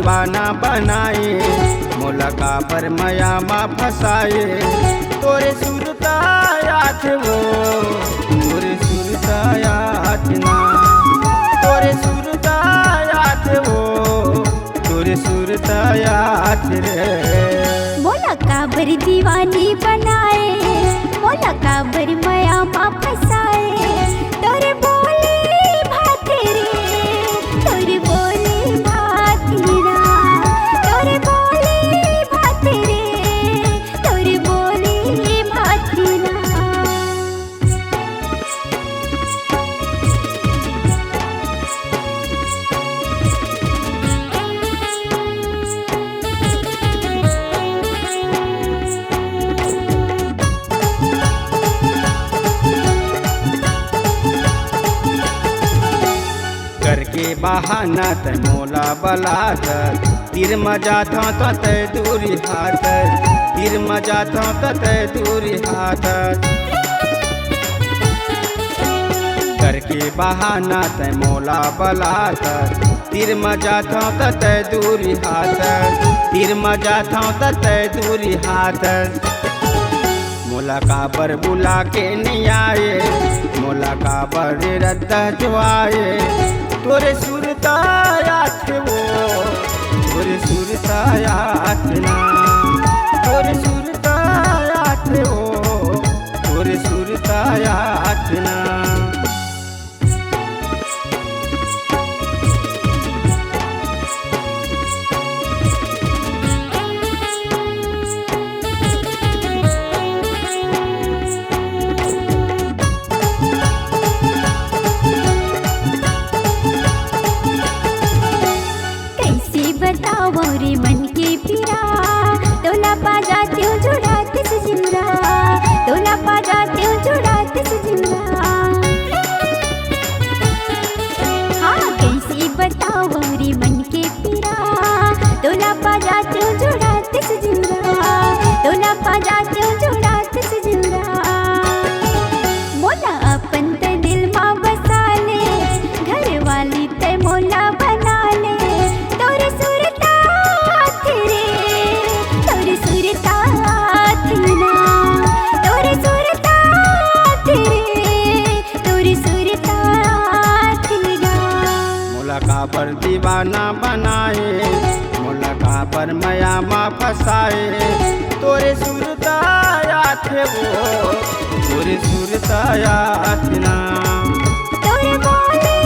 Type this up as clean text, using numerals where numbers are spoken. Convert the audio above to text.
दीवाना बनाए, मोला काबर माया मा फसाए। तोरे सुरतायात वो तोरे सुरतायात ना, तोरे सुरतायात वो तोरे सुरतायात रे। मोला काबर दीवानी बनाए, मोला काबर माया मा फसाए। तोरे बोले भाते रे, तोरे बोले भाते रा, तोरे बोले भाते रे, तोरे बोले भाते रा। करके बहाना तै मोला बलात, तीर मजा था तो तै दूरी हाथ, तीर मजा था तो तै दूरी हाथ। करके बहाना तै मोला बलात, तीर मजा था तो तै दूरी हाथ, तीर मजा था तो तै दूरी हाथ। मोला काबर बुला के नहीं आए, मोला काबर रद्द जो आए। तोरे सुरतायात वो तोरे सुरतायात ना, तोरे सुरतायात वो तोरे सुरतायात ना। बताओ रे मन के पीरा, तोला पा जाती हूँ जुड़ाते से जिंदा, तोला पा जाती हूँ जुड़ाते से जिंदा। हाँ कैसे बताओ रे मन के पीरा, तोला पा जाती हूँ जुड़ाते से जिंदा, तोला पा जाती हूँ जुड़ाते से जिंदा। मोला अपन ते दिल माँ बसा ले, घर वाली ते मोला बना ले। तोरे सुरतायात रे, तोरे सुरतायात ना, तोरे सुरतायात रे, तोरे सुरतायात ना। मोला काबर दीवाना बनाए, मोला काबर माया मा फसाए। तोरे सुरतायात वो तोरे सुरतायात ना, तोरे बोले